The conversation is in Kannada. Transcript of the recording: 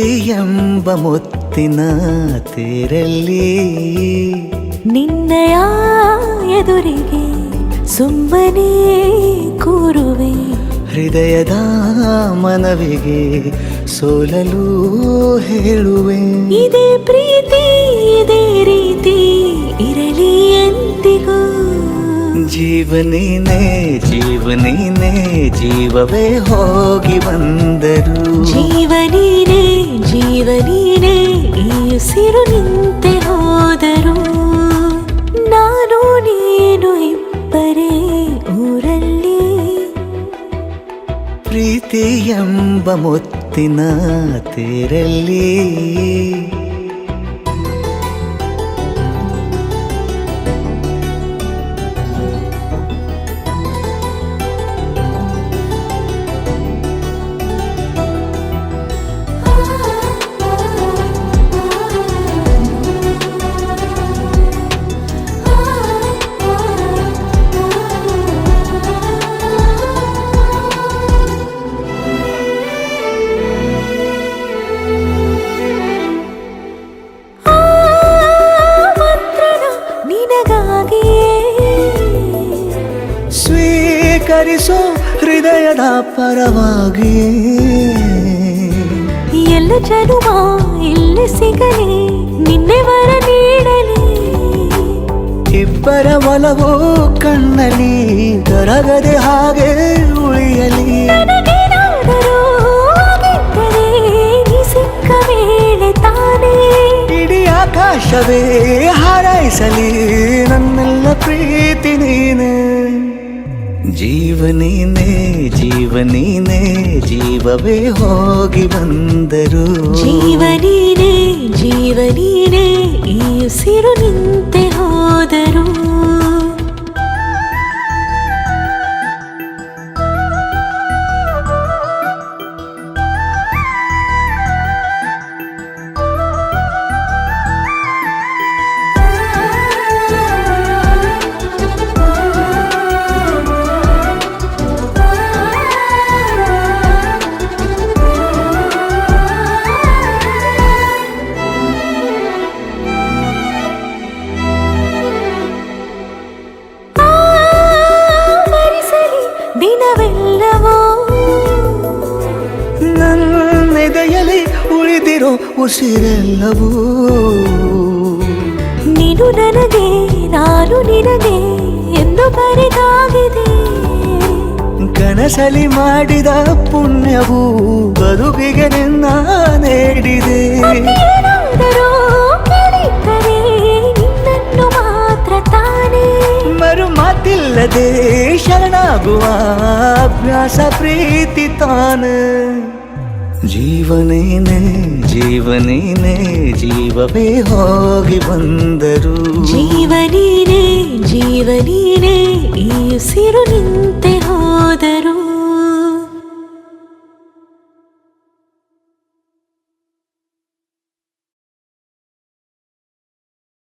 ಎಂಬ ಮುತ್ತಿನ ತೇರಲ್ಲಿ ನಿನ್ನಯ ಎದುರಿಗೆ ಸುಮ್ಮನೆ ಕೂರುವೆ. ಹೃದಯದ ಮನವಿಗೆ ಸೋಲಲು ಹೇಳುವೆ. ಇದೇ ಪ್ರೀತಿ ಇದೇ ರೀತಿ ಇರಲಿ ಎಂದಿಗೂ. ಜೀವನೇನೆ ಜೀವನೇನೆ ಜೀವವೇ ಹೋಗಿ ಬಂದರು. ಜೀವನೀನೇ ಜೀವನೀನೇ ಈ ಉಸಿರು ನಿಂತೆ ಹೋದರು. ನಾನು ನೀನು ಇಬ್ಬರೇ ಊರಲ್ಲಿ. ಪ್ರೀತಿ ಎಂಬ ಮುತ್ತಿನ ತೇರಲ್ಲಿ ಸ್ವೀಕರಿಸೋ ಹೃದಯದ ಪರವಾಗಿ. ಎಲ್ಲ ಜನುಮ ಇಲ್ಲಿ ಸಿಗಲಿ ನಿನ್ನೆ ವರ ನೀಡಲಿ. ಇಬ್ಬರ ಒಲವು ಕಣ್ಣಲ್ಲಿ ಕರಗದೆ ಹಾಗೆ ಉಳಿಯಲಿ. ನನಗೇನಾದರೂ ಆಗಿದ್ದರೆ ನೀ ಸಿಕ್ಕ ವೇಳೆ ತಾನೇ ಇಡೀ ಆಕಾಶವೇ ಹಾರೈಸಲಿ ನನ್ನೆಲ್ಲ ಪ್ರೀತಿ ನೀನೆ. ಜೀವನೇನೆ ಜೀವನೇನೆ ಜೀವವೇ ಹೋಗಿ ಬಂದರು. ಜೀವನೀನೇ ಜೀವನೀನೇ ಈ ಉಸಿರು ನಿಂತೆ ಹೋದರು. ದಿನವೆಲ್ಲವೋ ನನ್ನೆದೆಯಲ್ಲಿ ಉಳಿದಿರೋ ಉಸಿರೆಲ್ಲವೂ ನೀನು ನನಗೆ ನಾನು ನಿನಗೆ ಎಂದು ಬರೆದಾಗಿದೆ. ಕನಸಲಿ ಮಾಡಿದ ಪುಣ್ಯವು ಬದುಕಿಗೆ ನಿನ್ನ ನೀಡಿದೆ. ಏನಾದರೂ ಕೇಳಿದ್ದರೆ ನಿನ್ನನ್ನು ಮಾತ್ರ ತಾನೇ. ಮರು ಮಾತಿಲ್ಲದೆ ಶರಣಾಗುವ ಅಭ್ಯಾಸ ಪ್ರೀತಿ ತಾನೆ. ಜೀವನೇನೆ ಜೀವನೇನೆ ಜೀವವೇ ಹೋಗಿ ಬಂದರು. ಜೀವನೀನೇ ಜೀವನೀನೇ ಈ ಉಸಿರು ನಿಂತೆ ಹೋದರು.